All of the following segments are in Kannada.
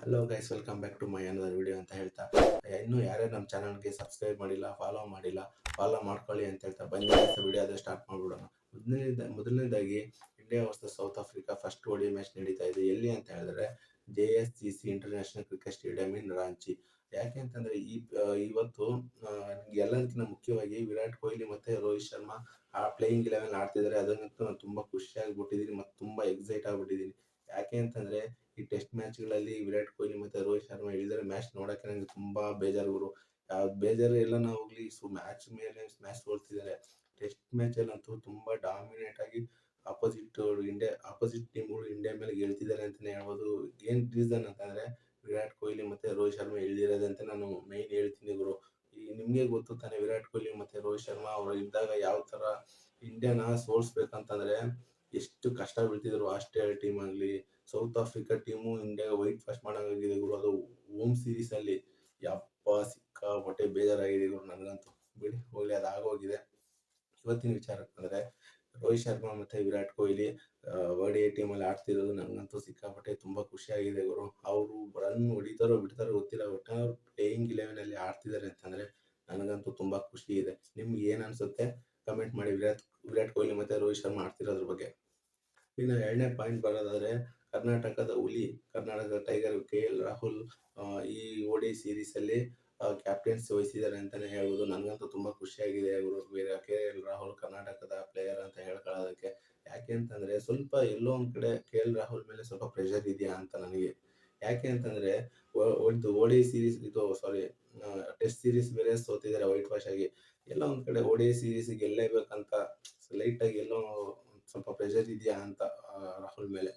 Hello guys, welcome back to my another video ಅಂತ ಹೇಳ್ತಾ, ಇನ್ನೂ ಯಾರ್ಯಾರು ನಮ್ಮ ಚಾನಲ್ಗೆ ಸಬ್ಸ್ಕ್ರೈಬ್ ಮಾಡಿಲ್ಲ, ಫಾಲೋ ಮಾಡ್ಕೊಳ್ಳಿ ಅಂತ ಹೇಳ್ತಾ ಬನ್ನಿ ವಿಡಿಯೋ ಅದೇ ಸ್ಟಾರ್ಟ್ ಮಾಡ್ಬಿಡೋಣ. ಮೊದಲನೇದಾಗಿ India versus south Africa first ಓಡಿ ಮ್ಯಾಚ್ ನಡೀತಾ ಇದೆ. ಎಲ್ಲಿ ಅಂತ ಹೇಳಿದ್ರೆ JSCC ಇಂಟರ್ನ್ಯಾಷನಲ್ ಕ್ರಿಕೆಟ್ ಸ್ಟೇಡಿಯಂ ಇನ್ ರಾಂಚಿ. ಯಾಕೆ ಅಂತಂದ್ರೆ ಇವತ್ತು ಎಲ್ಲದಕ್ಕಿಂತ ಮುಖ್ಯವಾಗಿ ವಿರಾಟ್ ಕೊಹ್ಲಿ ಮತ್ತೆ ರೋಹಿತ್ ಶರ್ಮಾ ಪ್ಲೇಯಿಂಗ್ 11 ಆಡ್ತಿದ್ದಾರೆ. ಅದನ್ನಂತೂ ನಾನು ತುಂಬಾ ಖುಷಿ ಆಗ್ಬಿಟ್ಟಿದ್ದೀನಿ ಮತ್ತು ತುಂಬಾ ಎಕ್ಸೈಟ್ ಆಗ್ಬಿಟ್ಟಿದ್ದೀನಿ. ಯಾಕೆ ಅಂತಂದ್ರೆ ಈ ಟೆಸ್ಟ್ ಮ್ಯಾಚ್ಗಳಲ್ಲಿ ವಿರಾಟ್ ಕೊಹ್ಲಿ ಮತ್ತೆ ರೋಹಿತ್ ಶರ್ಮಾ ಇಳಿದರೆ ಮ್ಯಾಚ್ ನೋಡೋಕ್ಕೆ ನನಗೆ ತುಂಬಾ ಬೇಜಾರು ಗುರು. ಬೇಜಾರು ಎಲ್ಲ ಹೋಗ್ಲಿ, ಮ್ಯಾಚ್ ಮೇಲೆ ಮ್ಯಾಚ್ ಸೋಲ್ತಿದ್ದಾರೆ. ಟೆಸ್ಟ್ ಮ್ಯಾಚಲ್ಲಂತೂ ತುಂಬಾ ಡಾಮಿನೇಟ್ ಆಗಿ ಅಪೋಸಿಟ್ ಟೀಮ್ಗಳು ಇಂಡಿಯಾ ಮೇಲೆ ಗೆಲ್ತಿದ್ದಾರೆ ಅಂತಲೇ ಹೇಳ್ಬೋದು. ಏನು ರೀಸನ್ ಅಂತಂದ್ರೆ ವಿರಾಟ್ ಕೊಹ್ಲಿ ಮತ್ತೆ ರೋಹಿತ್ ಶರ್ಮಾ ಇಳಿದಿರೋದಂತ ನಾನು ಮೈನ್ ಹೇಳ್ತೀನಿ ಗುರು. ಈ ನಿಮಗೆ ಗೊತ್ತು ತಾನೆ, ವಿರಾಟ್ ಕೊಹ್ಲಿ ಮತ್ತೆ ರೋಹಿತ್ ಶರ್ಮಾ ಅವರು ಇದ್ದಾಗ ಯಾವ ತರ ಇಂಡಿಯಾನ ಸೋಲ್ಸ್ಬೇಕಂತಂದ್ರೆ ಎಷ್ಟು ಕಷ್ಟ ಬೀಳ್ತಿದ್ರು. ಆಸ್ಟ್ರೇಲಿಯಾ ಟೀಮ್ ಆಗಲಿ, South Africa team India whitewash ಮಾಡಾಗಿದೆ ಗುರು. ಅದು ಹೋಮ್ ಸೀರೀಸ್ ಅಲ್ಲಿ ಯಪ್ಪ ಸಿಕ್ಕಾಪಟ್ಟೆ ಬೇಜಾರಾಗಿದೆ ಗುರು ನನಗಂತೂ. ಬಿಡಿ ಹೋಗ್ಲಿ, ಅದು ಆಗೋಗಿದೆ. ಇವತ್ತಿನ ವಿಚಾರಕ್ಕೆ ಬಂದ್ರೆ ರೋಹಿತ್ ಶರ್ಮಾ ಮತ್ತೆ ವಿರಾಟ್ ಕೊಹ್ಲಿ ODI ಟೀಮಲ್ಲಿ ಆಡ್ತಿರೋದು ನನಗಂತೂ ಸಿಕ್ಕಾಪಟ್ಟೆ ತುಂಬಾ ಖುಷಿಯಾಗಿದೆ ಗುರು. ಅವರು ರನ್ ಹೊಡಿತಾರೋ ಬಿಡ್ತಾರೋ ಗೊತ್ತಿಲ್ಲ, ಒಟ್ಟಾರೆ ಅವ್ರು ಪ್ಲೇಯಿಂಗ್ 11 ಅಲ್ಲಿ ಆಡ್ತಿದ್ದಾರೆ ಅಂತಂದ್ರೆ ನನಗಂತೂ ತುಂಬಾ ಖುಷಿ ಇದೆ. ನಿಮ್ಗೆ ಏನ್ ಅನ್ಸುತ್ತೆ ಕಮೆಂಟ್ ಮಾಡಿ, ವಿರಾಟ್ ಕೊಹ್ಲಿ ಮತ್ತೆ ರೋಹಿತ್ ಶರ್ಮಾ ಆಡ್ತಿರೋದ್ರ ಬಗ್ಗೆ. ಇನ್ನು ಎರಡನೇ ಪಾಯಿಂಟ್ ಬರೋದಾದ್ರೆ ಕರ್ನಾಟಕದ ಹುಲಿ, ಕರ್ನಾಟಕದ ಟೈಗರ್ KL ರಾಹುಲ್ ಈ ODI ಸೀರೀಸ್ ಅಲ್ಲಿ ಕ್ಯಾಪ್ಟನ್ಸಿ ವಹಿಸಿದ್ದಾರೆ ಅಂತಾನೆ ಹೇಳ್ಬೋದು. ನನಗಂತೂ ತುಂಬಾ ಖುಷಿಯಾಗಿದೆ ಅವರು KL ರಾಹುಲ್ ಕರ್ನಾಟಕದ ಪ್ಲೇಯರ್ ಅಂತ ಹೇಳ್ಕೊಳ್ಳೋದಕ್ಕೆ. ಯಾಕೆ ಅಂತಂದ್ರೆ ಸ್ವಲ್ಪ ಎಲ್ಲೋ ಒಂದ್ ಕಡೆ KL ರಾಹುಲ್ ಮೇಲೆ ಸ್ವಲ್ಪ ಪ್ರೆಷರ್ ಇದೆಯಾ ಅಂತ ನನಗೆ. ಯಾಕೆ ಅಂತಂದ್ರೆ ಒಂದು ODI ಸೀರೀಸ್ ಟೆಸ್ಟ್ ಸೀರೀಸ್ ಬೇರೆ ಸೋತಿದ್ದಾರೆ ವೈಟ್ ವಾಶ್ ಆಗಿ. ಎಲ್ಲ ಒಂದ್ ಕಡೆ ODI ಸೀರೀಸ್ ಗೆಲ್ಲೇಬೇಕಂತ ಲೈಟ್ ಆಗಿ ಎಲ್ಲೋ ಸ್ವಲ್ಪ ಪ್ರೆಷರ್ ಇದೆಯಾ ಅಂತ ರಾಹುಲ್ ಮೇಲೆ.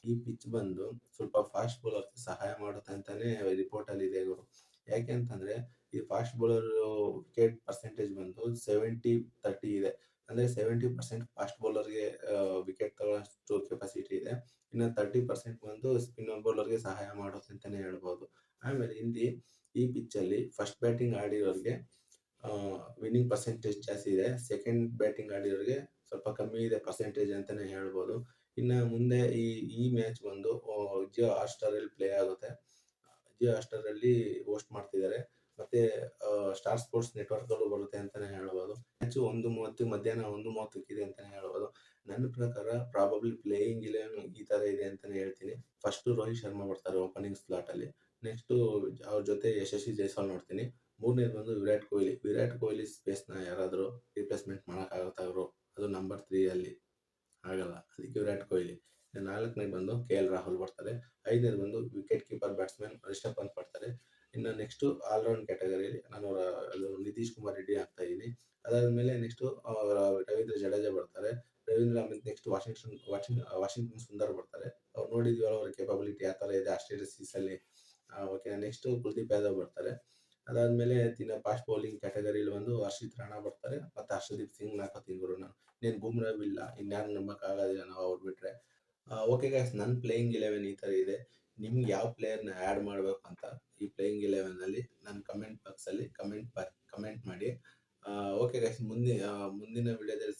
ಈ ಪಿಚ್ ಬಂದು ಸ್ವಲ್ಪ ಫಾಸ್ಟ್ ಬೌಲರ್ ಸಹಾಯ ಮಾಡುತ್ತೆ ಅಂತಾನೆ ರಿಪೋರ್ಟ್ ಅಲ್ಲಿ ಇದೆ ಇವರು. ಯಾಕೆ ಅಂತಂದ್ರೆ ಈ ಫಾಸ್ಟ್ ಬೌಲರ್ ವಿಕೆಟ್ ಪರ್ಸೆಂಟೇಜ್ ಬಂದು 70-30 ಇದೆ. ಅಂದ್ರೆ 70% ಫಾಸ್ಟ್ ಬೌಲರ್ಗೆ ವಿಕೆಟ್ ತಗೊಳ್ಳೋಷ್ಟು ಕೆಪಾಸಿಟಿ ಇದೆ. ಇನ್ನು 30% ಬಂದು ಸ್ಪಿನ್ನರ್ ಬೌಲರ್ಗೆ ಸಹಾಯ ಮಾಡುತ್ತೆ ಅಂತಾನೆ ಹೇಳ್ಬೋದು. ಆಮೇಲೆ ಈ ಪಿಚ್ ಅಲ್ಲಿ ಫಸ್ಟ್ ಬ್ಯಾಟಿಂಗ್ ಆಡಿರೋರಿಗೆ ವಿನ್ನಿಂಗ್ ಪರ್ಸೆಂಟೇಜ್ ಜಾಸ್ತಿ ಇದೆ. ಸೆಕೆಂಡ್ ಬ್ಯಾಟಿಂಗ್ ಆಡಿರೋರಿಗೆ ಸ್ವಲ್ಪ ಕಮ್ಮಿ ಇದೆ ಪರ್ಸೆಂಟೇಜ್ ಅಂತಾನೆ ಹೇಳ್ಬೋದು. ಇನ್ನು ಮುಂದೆ ಈ ಮ್ಯಾಚ್ ಬಂದು ಜಿಯೋ ಹಾಟ್‌ಸ್ಟಾರ್ ಅಲ್ಲಿ ಪ್ಲೇ ಆಗುತ್ತೆ. ಜಿಯೋ ಹಾಟ್‌ಸ್ಟಾರ್ ಅಲ್ಲಿ ಹೋಸ್ಟ್ ಮಾಡ್ತಿದ್ದಾರೆ. ಮತ್ತೆ ಸ್ಟಾರ್ ಸ್ಪೋರ್ಟ್ಸ್ ನೆಟ್ವರ್ಕ್ ಅಲ್ಲೂ ಬರುತ್ತೆ ಅಂತಾನೆ ಹೇಳ್ಬೋದು. ಮ್ಯಾಚ್ 1:30 ಮಧ್ಯಾಹ್ನ 1:30 ಇದೆ ಅಂತಾನೆ ಹೇಳ್ಬೋದು. ನನ್ನ ಪ್ರಕಾರ ಪ್ರಾಬಬ್ಲಿ ಪ್ಲೇಯಿಂಗ್ 11 ಈ ತರ ಇದೆ ಅಂತಾನೆ ಹೇಳ್ತೀನಿ. ಫಸ್ಟ್ ರೋಹಿತ್ ಶರ್ಮಾ ಬರ್ತಾರೆ ಓಪನಿಂಗ್ ಸ್ಲಾಟ್ ಅಲ್ಲಿ. ನೆಕ್ಸ್ಟ್ ಅವ್ರ ಜೊತೆ ಯಶಸ್ವಿ ಜೈಸ್ವಾಲ್ ನೋಡ್ತೀನಿ. ಮೂರನೇದು ಬಂದು ವಿರಾಟ್ ಕೊಹ್ಲಿ ಸ್ಪೇಸ್ ನ ಯಾರಾದ್ರೂ ರಿಪ್ಲೇಸ್ಮೆಂಟ್ ಮಾಡಕ್ಕಾಗುತ್ತಾ ಅವರು? ಅದು ನಂಬರ್ 3 ಅಲ್ಲಿ ಆಗಲ್ಲ, ಅದಕ್ಕೆ ವಿರಾಟ್ ಕೊಹ್ಲಿ. ನಾಲ್ಕನೇದು ಬಂದು KL ರಾಹುಲ್ ಬರ್ತಾರೆ. ಐದನೇದು ಬಂದು wicket keeper batsman Rishabh Pant ಬರ್ತಾರೆ. ಇನ್ನು ನೆಕ್ಸ್ಟ್ ಆಲ್ರೌಂಡ್ ಕ್ಯಾಟಗರಿಯಲ್ಲಿ ನಾನು ನಿತೀಶ್ ಕುಮಾರ್ ರೆಡ್ಡಿ ಆಗ್ತಾ ಇದ್ದೀನಿ. ಅದಾದ್ಮೇಲೆ ನೆಕ್ಸ್ಟ್ ರವೀಂದ್ರ ಜಡೇಜಾ ಬರ್ತಾರೆ. ನೆಕ್ಸ್ಟ್ ವಾಷಿಂಗ್ಟನ್ ಸುಂದರ್ ಬರ್ತಾರೆ. ಅವ್ರು ನೋಡಿದ್ವಲ್ಲ ಅವ್ರ ಕೇಪಬಿಲಿಟಿ ಯಾವ ತರ ಇದೆ ಆಸ್ಟ್ರೇಲಿಯಾ ಸೀರೀಸ್ ಅಲ್ಲಿ. ಓಕೆ, ನೆಕ್ಸ್ಟ್ ಕುಲ್ದೀಪ್ ಯಾದವ್ ಬರ್ತಾರೆ. ಅದಾದ್ಮೇಲೆ ಫಾಸ್ಟ್ ಬೌಲಿಂಗ್ ಕ್ಯಾಟಗರಿಲಿ ಬಂದು ಹರ್ಷಿತ್ ರಾಣಾ ಬರ್ತಾರೆ. ಮತ್ತೆ ಹರ್ಷದೀಪ್ ಸಿಂಗ್ ಹಾಕೋತೀನಿ ಗುರು ನಾನು. ಬೂಮ್ರಾ ಇಲ್ಲ, ಇನ್ಯಾರು ನಂಬಕ್ ಆಗೋದಿಲ್ಲ ನಾವು ಅವ್ರು ಬಿಟ್ರೆ. ಓಕೆ ಗೈಸ್, ನನ್ನ ಪ್ಲೇಯಿಂಗ್ 11 ಈ ತರ ಇದೆ. ನಿಮ್ಗೆ ಯಾವ ಪ್ಲೇಯರ್ನ ಆ್ಯಡ್ ಮಾಡಬೇಕು ಅಂತ ಈ ಪ್ಲೇಯಿಂಗ್ 11 ಅಲ್ಲಿ ನನ್ನ ಕಮೆಂಟ್ ಬಾಕ್ಸ್ ಅಲ್ಲಿ ಕಮೆಂಟ್ ಮಾಡಿ. ಓಕೆ ಗೈಸ್, ಮುಂದಿನ ವಿಡಿಯೋದಲ್ಲಿ